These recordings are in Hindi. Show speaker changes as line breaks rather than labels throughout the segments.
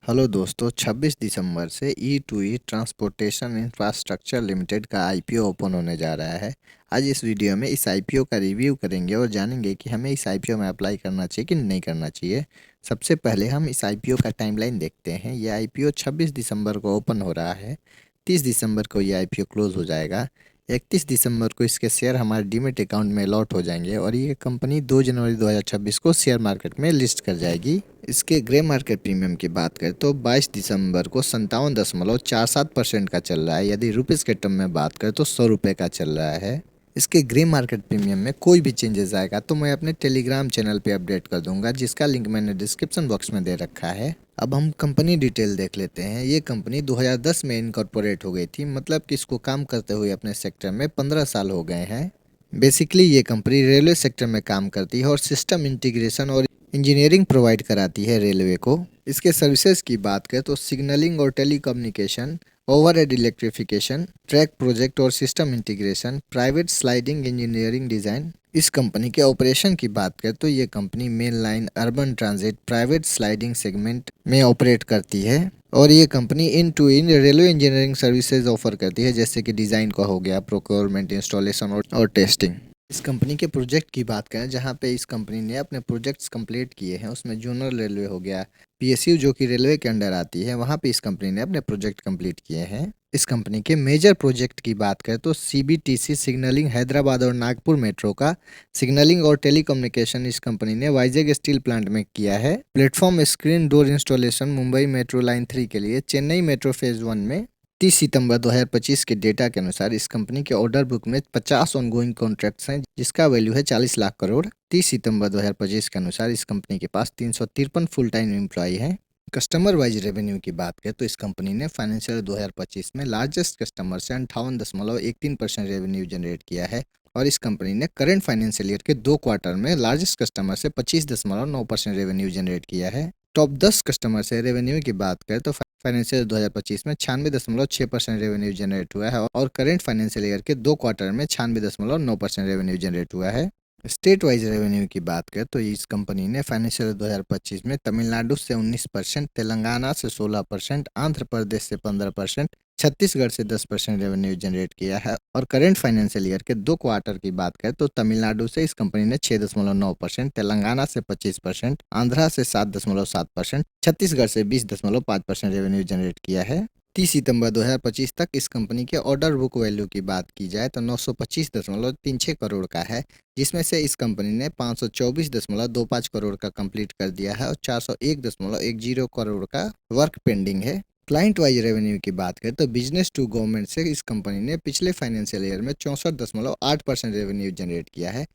हेलो दोस्तों, 26 दिसंबर से E to E transportation infrastructure limited का आईपीओ ओपन होने जा रहा है। आज इस वीडियो में इस आईपीओ का रिव्यू करेंगे और जानेंगे कि हमें इस आईपीओ में अप्लाई करना चाहिए कि नहीं करना चाहिए। सबसे पहले हम इस आईपीओ का टाइमलाइन देखते हैं। ये आईपीओ 26 दिसंबर को ओपन हो रहा है। 30 दिसंबर को ये आईपीओ क्लोज हो जाएगा। 31 दिसंबर को इसके शेयर हमारे डीमेट अकाउंट में अलॉट हो जाएंगे और ये कंपनी 2 जनवरी 2026 को शेयर मार्केट में लिस्ट कर जाएगी। इसके ग्रे मार्केट प्रीमियम की बात करें तो 22 दिसंबर को 57.47% का चल रहा है। यदि रुपीज़ के टर्म में बात करें तो 100 रुपये का चल रहा है। इसके ग्रे मार्केट प्रीमियम में कोई भी चेंजेस आएगा तो मैं अपने टेलीग्राम चैनल पे अपडेट कर दूंगा, जिसका लिंक मैंने डिस्क्रिप्शन बॉक्स में दे रखा है। अब हम कंपनी डिटेल देख लेते हैं। ये कंपनी 2010 में इनकॉर्पोरेट हो गई थी, मतलब कि इसको काम करते हुए अपने सेक्टर में 15 साल हो गए हैं। बेसिकली ये कंपनी रेलवे सेक्टर में काम करती है और सिस्टम इंटीग्रेशन और इंजीनियरिंग प्रोवाइड कराती है रेलवे को। इसके सर्विसेज की बात करें तो सिग्नलिंग और telecommunication, overhead electrification, track project और system integration, private sliding engineering design. इस कंपनी के ऑपरेशन की बात करें तो ये company main line, urban transit, private sliding segment में ऑपरेट करती है और ये company end to end railway engineering services offer करती है, जैसे कि डिज़ाइन का हो गया, प्रोक्योरमेंट, इंस्टॉलेशन और टेस्टिंग। इस कंपनी के प्रोजेक्ट की बात करें, जहां पे इस कंपनी ने अपने प्रोजेक्ट्स कंप्लीट किए हैं, उसमें जोनल रेलवे हो गया, पीएसयू जो कि रेलवे के अंडर आती है, वहां पे इस कंपनी ने अपने प्रोजेक्ट कंप्लीट किए हैं। इस कंपनी के मेजर प्रोजेक्ट की बात करें तो सीबीटीसी सिग्नलिंग, हैदराबाद और नागपुर मेट्रो का सिग्नलिंग और टेलीकम्युनिकेशन इस कंपनी ने वाइजैग स्टील प्लांट में किया है। Platform screen door installation Mumbai metro line 3 के लिए चेन्नई मेट्रो फेज 1 में 30 सितंबर 2025 के डेटा के अनुसार इस कंपनी के ऑर्डर बुक में 50 ऑनगोइंग कॉन्ट्रैक्ट्स हैं, जिसका वैल्यू है 40 लाख करोड़। 30 सितंबर 2025 के अनुसार इस कंपनी के पास 353 फुल टाइम एम्प्लॉय हैं। कस्टमर वाइज रेवेन्यू की बात करें तो इस कंपनी ने फाइनेंशियल 2025 में लार्जेस्ट कस्टमर से 58.13% रेवेन्यू जनरेट किया है और इस कंपनी ने करंट फाइनेंशियल ईयर के 2 क्वार्टर में लार्जेस्ट कस्टमर से 25.9% रेवेन्यू जनरेट किया है। टॉप 10 कस्टमर से रेवेन्यू की बात करें तो फाइनेंशियल 2025 में 96.6% रेवेन्यू जनरेट हुआ है और करंट फाइनेंशियल ईयर के 2 क्वार्टर में 96.9% रेवेन्यू जनरेट हुआ है। स्टेट वाइज रेवेन्यू की बात करें तो इस कंपनी ने फाइनेंशियल 2025 में तमिलनाडु से 19%, तेलंगाना से 16%, आंध्र प्रदेश से 15%, छत्तीसगढ़ से 10% रेवेन्यू जनरेट किया है और करंट फाइनेंशियल ईयर के 2 क्वार्टर की बात करें तो तमिलनाडु से इस कंपनी ने 6.9%, तेलंगाना से 25%, आंध्रा से 7.7%, छत्तीसगढ़ से 20.5% रेवेन्यू जनरेट किया है। 30 सितंबर 2025 तक इस कंपनी के ऑर्डर बुक वैल्यू की बात की जाए तो 925.36 करोड़ का है, जिसमें से इस कंपनी ने 524.25 करोड़ का कंप्लीट कर दिया है और 401.10 करोड़ का वर्क पेंडिंग है। क्लाइंट वाइज रेवेन्यू की बात करें तो बिजनेस टू गवर्नमेंट से इस कंपनी ने पिछले फाइनेंशियल ईयर में 64.8% रेवेन्यू जनरेट किया है।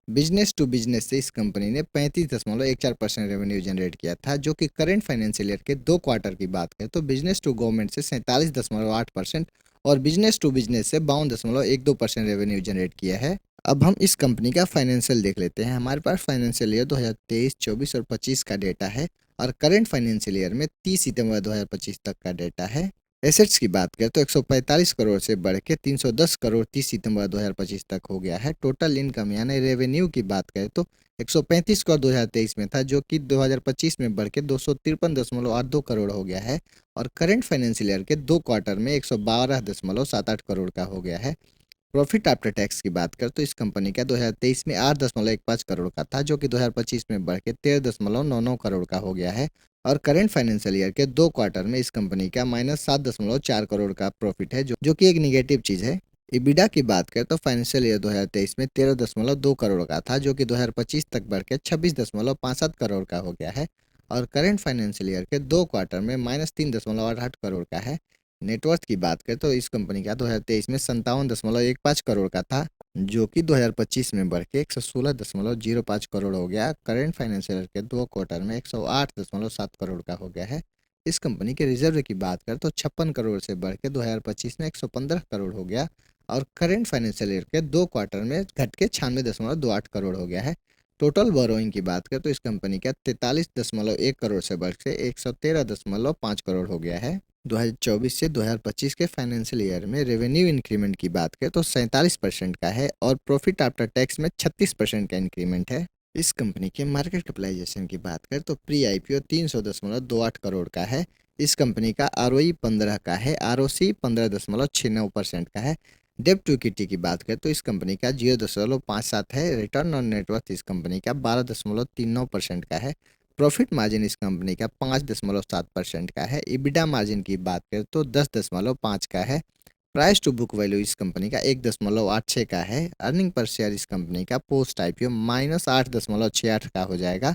बिजनेस टू बिजनेस से इस कंपनी ने 35.14% रेवेन्यू जनरेट किया था, जो कि करंट फाइनेंशियल ईयर के 2 क्वार्टर की बात करें तो बिजनेस टू गवर्नमेंट से 47.8% और बिजनेस टू बिजनेस से 52.12% रेवेन्यू जनरेट किया है। अब हम इस कंपनी का फाइनेंशियल देख लेते हैं। हमारे पास फाइनेंशियल ईयर 2023, 24 और 25 का डेटा है और करंट फाइनेंशियल ईयर में 30 सितंबर 2025 तक का डेटा है। एसेट्स की बात करें तो 145 करोड़ से बढ़ के 310 करोड़ 30 सितंबर 2025 तक हो गया है। टोटल इनकम यानी रेवेन्यू की बात करें तो 135 करोड़ 2023 में था, जो कि 2025 में बढ़ के 253.82 करोड़ हो गया है और करंट फाइनेंशियल ईयर के 2 क्वार्टर में 112.78 करोड़ का हो गया है। प्रॉफिट आफ्टर टैक्स की बात करें तो इस कंपनी का 2023 में 8.15 करोड़ का था, जो कि 2025 में बढ़ के 13.99 करोड़ का हो गया है और करंट फाइनेंशियल ईयर के 2 क्वार्टर में इस कंपनी का -7.4 करोड़ का प्रॉफिट है, जो कि एक निगेटिव चीज़ है। इबिडा की बात करें तो फाइनेंशियल ईयर 2023 में 13.2 करोड़ का था, जो कि 2025 तक बढ़ के 26.57 करोड़ का हो गया है और करंट फाइनेंशियल ईयर के 2 क्वार्टर में -3.88 करोड़ का है। नेटवर्थ की बात करें तो इस कंपनी का 2023 में 57.15 करोड़ का था, जो कि 2025 में बढ़ के 116.05 करोड़ हो गया। करंट फाइनेंशियल ईयर के 2 क्वार्टर में 108.7 करोड़ का हो गया है। इस कंपनी के रिजर्व की बात करें तो 56 करोड़ से बढ़ के 2025 में 115 करोड़ हो गया और करंट फाइनेंशियल ईयर के 2 क्वार्टर में घट के 96.28 करोड़ हो गया है। टोटल बोरोइंग की बात करें तो इस कंपनी का 43.1 करोड़ से बढ़ के 113.5 करोड़ हो गया है। 2024 से 2025 के फाइनेंशियल ईयर में रेवेन्यू इंक्रीमेंट की बात करें तो 47% का है और प्रॉफिट आफ्टर टैक्स में 36% का इंक्रीमेंट है। इस कंपनी के मार्केट कैपिटलाइजेशन की बात करें तो प्री आईपीओ 310.28 करोड़ का है। इस कंपनी का आरओई 15 का है, आरओसी 15.69% का है। डेब्ट टू इक्विटी की बात करें तो इस कंपनी का 0.57 है। रिटर्न ऑन नेटवर्थ इस कंपनी का 12.39% का है। प्रॉफिट मार्जिन इस कंपनी का 5.7% का है। इबिडा मार्जिन की बात करें तो 10.5 का है। प्राइस टू बुक वैल्यू इस कंपनी का 1.86 का है। अर्निंग पर शेयर इस कंपनी का पोस्ट आईपीओ -8.68 का हो जाएगा।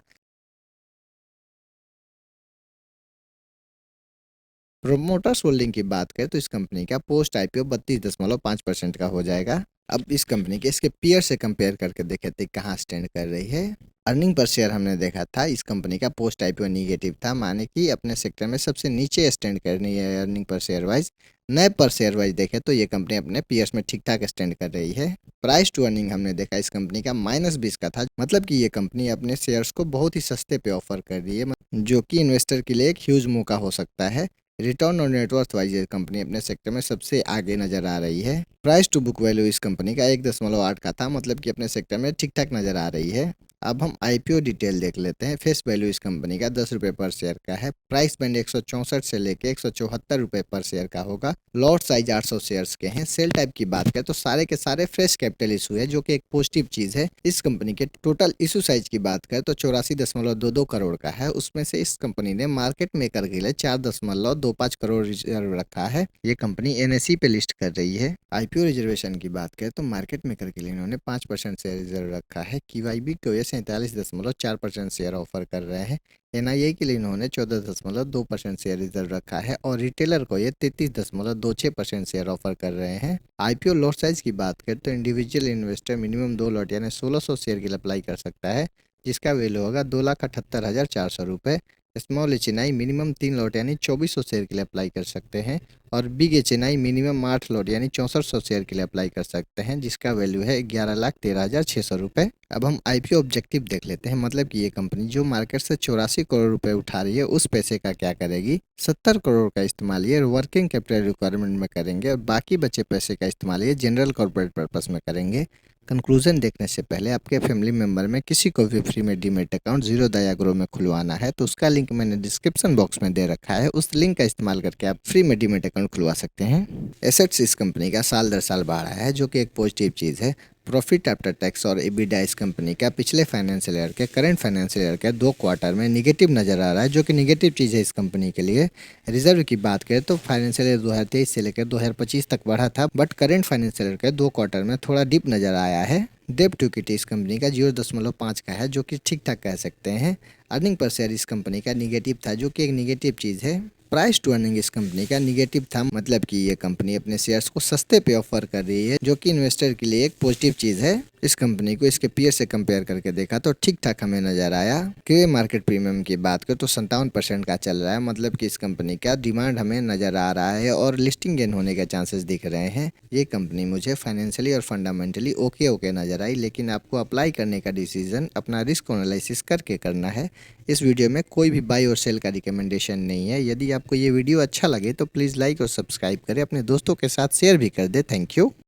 प्रोमोटर्स होल्डिंग की बात करें तो इस कंपनी का पोस्ट आईपीओ 32.5% का हो जाएगा। अब इस कंपनी के इसके पीयर से कंपेयर करके देखे थे कहाँ स्टैंड कर रही है। अर्निंग पर शेयर हमने देखा था इस कंपनी का पोस्ट आईपीओ निगेटिव था, माने कि अपने सेक्टर में सबसे नीचे स्टैंड कर रही है अर्निंग पर शेयर वाइज। नए पर शेयर वाइज देखें तो ये कंपनी अपने पीयर्स में ठीक ठाक स्टैंड कर रही है। प्राइस टू अर्निंग हमने देखा इस कंपनी का -20 का था, मतलब कि ये कंपनी अपने शेयर्स को बहुत ही सस्ते पे ऑफर कर रही है, जो कि इन्वेस्टर के लिए एक ह्यूज मौका हो सकता है। रिटर्न ऑन नेटवर्थ वाइज ये कंपनी अपने सेक्टर में सबसे आगे नजर आ रही है। प्राइस टू बुक वैल्यू इस कंपनी का 1.8 का था, मतलब कि अपने सेक्टर में ठीक ठाक नजर आ रही है। अब हम आईपीओ डिटेल देख लेते हैं। फेस वैल्यू इस कंपनी का 10 रुपये पर शेयर का है। प्राइस बैंड 164 से लेके 174 रुपये पर शेयर का होगा। लॉट साइज 800 शेयर्स के हैं। सेल टाइप की बात करें तो सारे के सारे फ्रेश कैपिटल इशू है, जो कि एक पॉजिटिव चीज है। इस कंपनी के टोटल इशू साइज की बात करें तो 84.22 करोड़ का है। उसमें से इस कंपनी ने मार्केट मेकर के लिए 4.25 करोड़ रिजर्व रखा है। ये कंपनी एनएसई पे लिस्ट कर रही है। आईपीओ रिजर्वेशन की बात करें तो मार्केट मेकर के लिए इन्होंने 5% शेयर रिजर्व रखा है। क्यूआईबी को ये 47.4% शेयर ऑफर कर रहे हैं। एनआईए के लिए इन्होंने 14.2% शेयर रिजर्व रखा है और रिटेलर को ये 33.26% शेयर ऑफर कर रहे हैं। आईपीओ लॉट साइज की बात करें तो इंडिविजुअल इन्वेस्टर मिनिमम 2 लॉट यानी 1600 शेयर के लिए अप्लाई कर सकता है, जिसका वैल्यू होगा 2,78,400 रुपये। स्मॉल एचएनआई मिनिमम 3 लॉट यानी 2400 शेयर के लिए अप्लाई कर सकते हैं और बिग एचएनआई मिनिमम 8 लॉट यानी 6400 शेयर के लिए अप्लाई कर सकते हैं, जिसका वैल्यू है 11,13,600 रुपये। अब हम आईपीओ ऑब्जेक्टिव देख लेते हैं, मतलब कि ये कंपनी जो मार्केट से 84 करोड़ रुपए उठा रही है उस पैसे का क्या करेगी। 70 करोड़ का इस्तेमाल ये वर्किंग कैपिटल रिक्वायरमेंट में करेंगे और बाकी बचे पैसे का इस्तेमाल ये जनरल कॉर्पोरेट पर्पस में करेंगे। कंक्लूजन देखने से पहले आपके फैमिली मेंबर में किसी को भी फ्री में डीमेट अकाउंट जीरो दया ग्रो में खुलवाना है तो उसका लिंक मैंने डिस्क्रिप्शन बॉक्स में दे रखा है। उस लिंक का इस्तेमाल करके आप फ्री में डीमेट अकाउंट खुलवा सकते हैं। एसेट्स इस कंपनी का साल दर साल बढ़ा है, जो कि एक पॉजिटिव चीज़ है। प्रॉफिट आफ्टर टैक्स और एबिडा इस कंपनी का पिछले फाइनेंशियल ईयर के करंट फाइनेंशियल ईयर के 2 क्वार्टर में निगेटिव नजर आ रहा है, जो कि निगेटिव चीज़ है इस कंपनी के लिए। रिजर्व की बात करें तो फाइनेंशियल ईयर 2023 से लेकर 2025 तक बढ़ा था, बट करंट फाइनेंशियल ईयर के 2 क्वार्टर में थोड़ा डिप नजर आया है। डेब्ट टू इक्विटी इस कंपनी का 0.5 का है, जो कि ठीक ठाक कह सकते हैं। अर्निंग पर शेयर इस कंपनी का निगेटिव था, जो कि एक निगेटिव चीज़ है। प्राइस टू अर्निंग इस कंपनी का निगेटिव था, मतलब कि ये कंपनी अपने शेयर्स को सस्ते पे ऑफर कर रही है, जो कि इन्वेस्टर के लिए एक पॉजिटिव चीज़ है। इस कंपनी को इसके पीयर से कंपेयर करके देखा तो ठीक ठाक हमें नजर आया। कि मार्केट प्रीमियम की बात करें तो 57% का चल रहा है, मतलब कि इस कंपनी का डिमांड हमें नजर आ रहा है और लिस्टिंग गेन होने के चांसेस दिख रहे हैं। ये कंपनी मुझे फाइनेंशियली और फंडामेंटली ओके नजर आई, लेकिन आपको अप्लाई करने का डिसीजन अपना रिस्क एनालिसिस करके करना है। इस वीडियो में कोई भी बाई और सेल का रिकमेंडेशन नहीं है। यदि आपको ये वीडियो अच्छा लगे तो प्लीज़ लाइक और सब्सक्राइब करें, अपने दोस्तों के साथ शेयर भी कर दे। Thank you.